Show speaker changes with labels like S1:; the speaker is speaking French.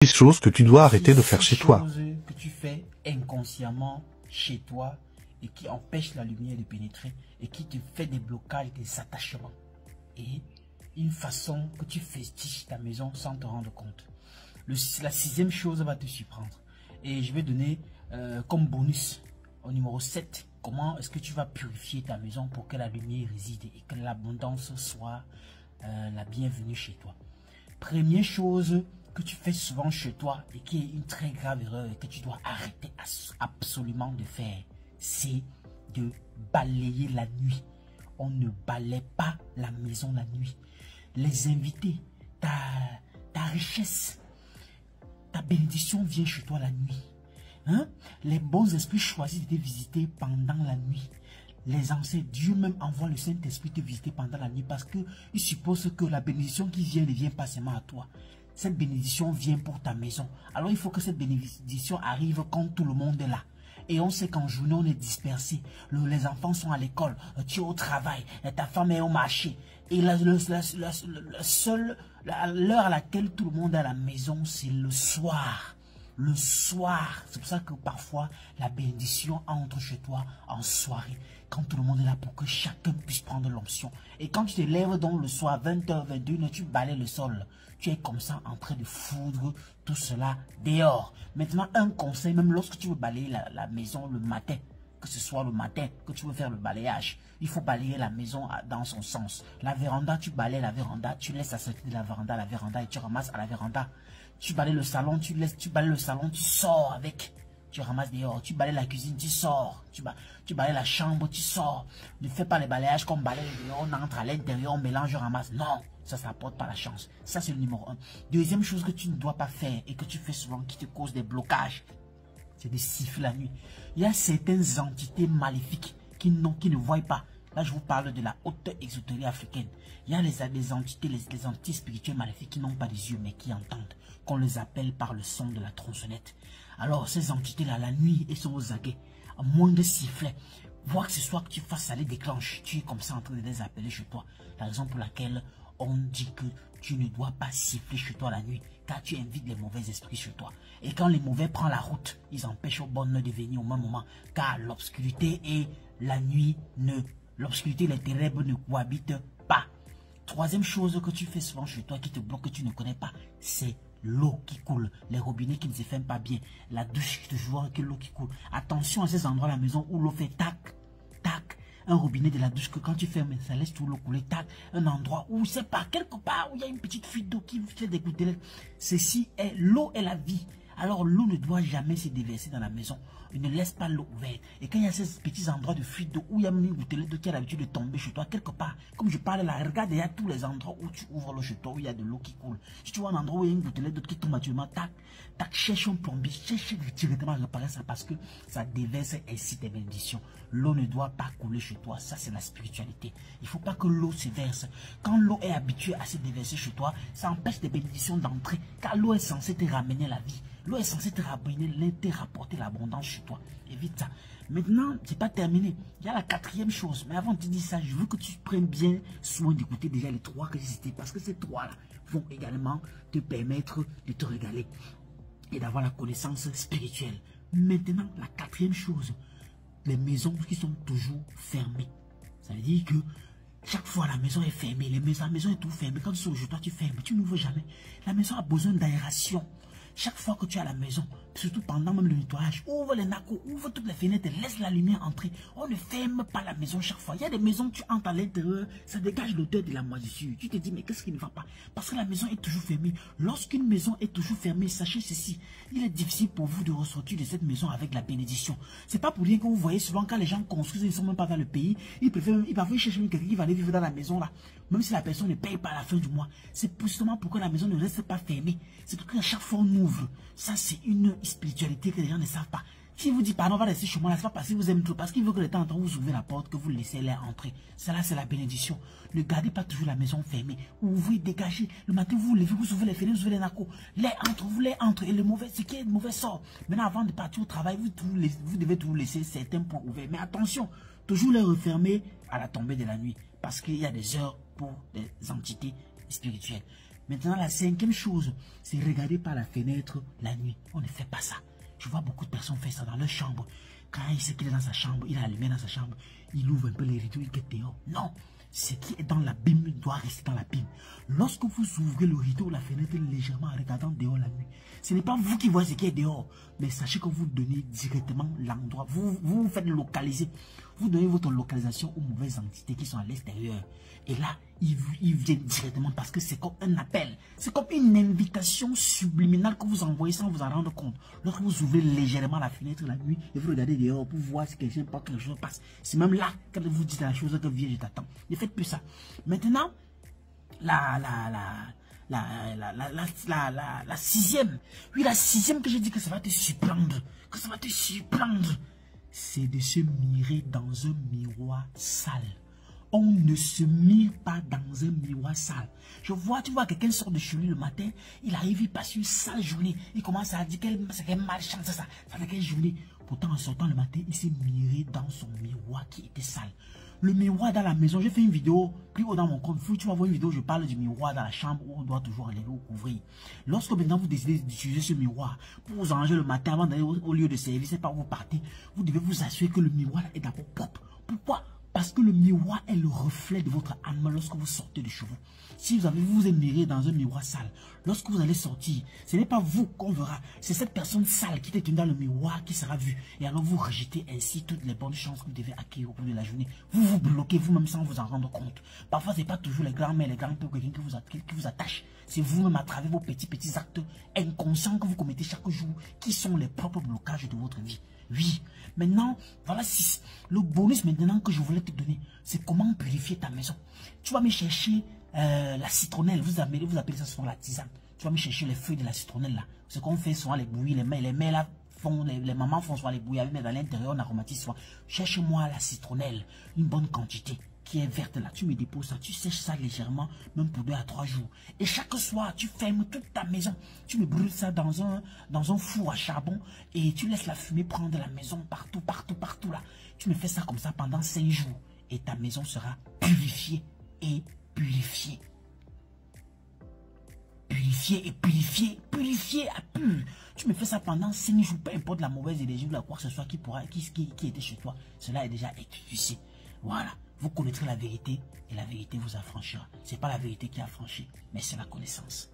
S1: choses que tu dois arrêter de faire chez toi.
S2: Que tu fais inconsciemment chez toi et qui empêche la lumière de pénétrer et qui te fait des blocages, des attachements. Et une façon que tu festiges ta maison sans te rendre compte. La sixième chose va te surprendre. Et je vais donner comme bonus au numéro 7, comment est-ce que tu vas purifier ta maison pour que la lumière réside et que l'abondance soit la bienvenue chez toi. Première chose que tu fais souvent chez toi et qui est une très grave erreur et que tu dois arrêter absolument de faire, c'est de balayer la nuit. On ne balaye pas la maison la nuit. Les invités, ta richesse, ta bénédiction vient chez toi la nuit. Hein? Les bons esprits choisissent de te visiter pendant la nuit. Les ancêtres, Dieu même envoie le Saint-Esprit te visiter pendant la nuit parce qu'il suppose que la bénédiction qui vient ne vient pas seulement à toi. Cette bénédiction vient pour ta maison. Alors il faut que cette bénédiction arrive quand tout le monde est là. Et on sait qu'en journée, on est dispersé. Les enfants sont à l'école, tu es au travail, ta femme est au marché. Et l'heure à laquelle tout le monde est à la maison, c'est le soir. Le soir, c'est pour ça que parfois la bénédiction entre chez toi en soirée, quand tout le monde est là pour que chacun puisse prendre l'onction. Et quand tu te lèves donc le soir, 20h, 21h, tu balayes le sol. Tu es comme ça en train de foudre tout cela dehors. Maintenant, un conseil, même lorsque tu veux balayer la maison le matin, que ce soit le matin que tu veux faire le balayage, il faut balayer la maison dans son sens. La véranda, tu balayes la véranda, tu laisses la sortie de la véranda et tu ramasses à la véranda. Tu balayes le salon, tu balayes le salon, tu sors avec, tu ramasses dehors. Tu balayes la cuisine, tu sors. Tu balayes la chambre, tu sors. Ne fais pas les balayages comme balaye dehors, on entre à l'intérieur, on mélange, on ramasse. Non, ça n'apporte pas la chance. Ça, c'est le numéro 1. Deuxième chose que tu ne dois pas faire et que tu fais souvent qui te cause des blocages, c'est de siffler la nuit. Il y a certaines entités maléfiques qui ne voient pas. Là, je vous parle de la haute exotérie africaine. Il y a les entités, les entités spirituelles maléfiques qui n'ont pas des yeux mais qui entendent. Qu'on les appelle par le son de la tronçonnette. Alors, ces entités-là, la nuit, elles sont aux aguets. À moins de siffler, voir que ce soit que tu fasses, ça les déclenche. Tu es comme ça en train de les appeler chez toi. La raison pour laquelle on dit que tu ne dois pas siffler chez toi la nuit, car tu invites les mauvais esprits chez toi. Et quand les mauvais prennent la route, ils empêchent aux bonnes de venir au même moment. Car l'obscurité et la nuit l'obscurité et les ténèbres ne cohabitent pas. Troisième chose que tu fais souvent chez toi qui te bloque, que tu ne connais pas, c'est l'eau qui coule, les robinets qui ne se ferment pas bien, la douche qui te joue avec l'eau qui coule. Attention à ces endroits à la maison où l'eau fait tac, tac. Un robinet de la douche que quand tu fermes, ça laisse tout l'eau couler, tac. Un endroit où, c'est pas, quelque part où il y a une petite fuite d'eau qui fait des gouttelettes. Ceci est, l'eau est la vie. Alors l'eau ne doit jamais se déverser dans la maison. Il ne laisse pas l'eau ouverte. Et quand il y a ces petits endroits de fuite d'eau où il y a une gouttelette d'eau qui a l'habitude de tomber chez toi, quelque part, comme je parle là, regarde, il y a tous les endroits où tu ouvres l'eau chez toi, où il y a de l'eau qui coule. Si tu vois un endroit où il y a une gouttelette d'eau qui tombe actuellement, tac, tac, cherche un plombier, cherche directement à réparer ça parce que ça déverse ainsi tes bénédictions. L'eau ne doit pas couler chez toi, ça c'est la spiritualité. Il ne faut pas que l'eau se verse. Quand l'eau est habituée à se déverser chez toi, ça empêche tes bénédictions d'entrer, car l'eau est censée te ramener la vie. L'eau est censée te rapporter l'abondance chez toi. Évite ça. Maintenant, c'est pas terminé. Il y a la quatrième chose. Mais avant de te dire ça, je veux que tu prennes bien soin d'écouter déjà les trois que j'ai cités. Parce que ces trois-là vont également te permettre de te régaler et d'avoir la connaissance spirituelle. Maintenant, la quatrième chose, les maisons qui sont toujours fermées. Ça veut dire que chaque fois la maison est fermée. La maison est tout fermée. Quand tu sors chez toi, tu fermes. Tu n'ouvres jamais. La maison a besoin d'aération. Chaque fois que tu es à la maison, surtout pendant même le nettoyage, ouvre les nacos, ouvre toutes les fenêtres, laisse la lumière entrer. On ne ferme pas la maison chaque fois. Il y a des maisons, tu entres à l'intérieur, ça dégage l'odeur de la moisissure. Tu te dis, mais qu'est-ce qui ne va pas? Parce que la maison est toujours fermée. Lorsqu'une maison est toujours fermée, sachez ceci, il est difficile pour vous de ressortir de cette maison avec la bénédiction. C'est pas pour rien que vous voyez souvent quand les gens construisent, ils ne sont même pas dans le pays, ils parfois chercher quelqu'un qui va aller vivre dans la maison là. Même si la personne ne paye pas à la fin du mois. C'est justement pour que la maison ne reste pas fermée. C'est pour qu'à chaque fois on ouvre. Ça, c'est une spiritualité que les gens ne savent pas. Si vous dites, pardon, on va rester chez moi, là, c'est pas parce qu'il vous aime trop, parce qu'il veut que de temps en temps vous ouvrez la porte, que vous laissez l'air entrer. Cela, c'est la bénédiction. Ne gardez pas toujours la maison fermée. Ouvrez, dégagez. Le matin, vous vous levez, vous ouvrez les fenêtres, vous ouvrez les nacos. L'air entre, vous l'air entre. Et le mauvais, ce qui est mauvais sort. Maintenant, avant de partir au travail, vous devez toujours laisser certains points ouverts. Mais attention, toujours les refermer à la tombée de la nuit. Parce qu'il y a des heures pour des entités spirituelles. Maintenant, la cinquième chose, c'est regarder par la fenêtre la nuit. On ne fait pas ça. Je vois beaucoup de personnes faire ça dans leur chambre. Quand il sait qu'il est dans sa chambre, il a la lumière dans sa chambre, il ouvre un peu les rideaux, il est dehors. Non, ce qui est dans l'abîme doit rester dans l'abîme. Lorsque vous ouvrez le rideau ou la fenêtre légèrement en regardant dehors la nuit, ce n'est pas vous qui voyez ce qui est dehors, mais sachez que vous donnez directement l'endroit. Vous faites localiser. Vous donnez votre localisation aux mauvaises entités qui sont à l'extérieur. Et là, ils viennent directement parce que c'est comme un appel. C'est comme une invitation subliminale que vous envoyez sans vous en rendre compte. Lorsque vous ouvrez légèrement la fenêtre la nuit et vous regardez dehors pour voir si quelqu'un pas quelque chose passe. C'est même là que vous dites la chose que viens, je t'attends. Ne faites plus ça. Maintenant, la sixième. Oui, la sixième que je dis que ça va te surprendre. Que ça va te surprendre. C'est de se mirer dans un miroir sale. On ne se mire pas dans un miroir sale. Tu vois quelqu'un sort de chez lui le matin, il arrive, il passe une sale journée. Il commence à dire qu'elle malchance, ça fait quelle journée. Pourtant, en sortant le matin, il s'est miré dans son miroir qui était sale. Le miroir dans la maison, j'ai fait une vidéo plus haut dans mon compte. Tu vas voir une vidéo, je parle du miroir dans la chambre où on doit toujours enlever ou couvrir. Lorsque maintenant vous décidez d'utiliser ce miroir pour vous arranger le matin avant d'aller au lieu de service et pas vous partez, vous devez vous assurer que le miroir est d'abord propre. Pourquoi? Parce que le miroir est le reflet de votre âme lorsque vous sortez de chez vous. Si vous vous êtes miré dans un miroir sale, lorsque vous allez sortir, ce n'est pas vous qu'on verra. C'est cette personne sale qui était tenue dans le miroir qui sera vue. Et alors vous rejetez ainsi toutes les bonnes chances que vous devez acquérir au cours de la journée. Vous vous bloquez vous-même sans vous en rendre compte. Parfois, ce n'est pas toujours les grands-mères, les grands-pères qui vous attachent. C'est vous-même à travers vos petits actes inconscients que vous commettez chaque jour qui sont les propres blocages de votre vie. Oui, maintenant, voilà 6. Le bonus maintenant que je voulais te donner, c'est comment purifier ta maison. Tu vas me chercher la citronnelle, vous appelez ça souvent la tisane. Tu vas me chercher les feuilles de la citronnelle là. Ce qu'on fait souvent les bouillies, les mères là font, les mamans font souvent les bouillies, mais dans l'intérieur on aromatise souvent. Cherche-moi la citronnelle, une bonne quantité qui est verte là, tu me déposes ça, tu sèches ça légèrement, même pour 2 à 3 jours. Et chaque soir, tu fermes toute ta maison, tu me brûles ça dans un four à charbon et tu laisses la fumée prendre la maison partout là. Tu me fais ça comme ça pendant 5 jours et ta maison sera purifiée et purifiée. Purifiée à pur. Tu me fais ça pendant 5 jours, peu importe la mauvaise énergie ou la quoi que ce soit qui était chez toi, cela est déjà expulsé. Voilà. Vous connaîtrez la vérité et la vérité vous affranchira. Ce n'est pas la vérité qui affranchit, mais c'est la connaissance.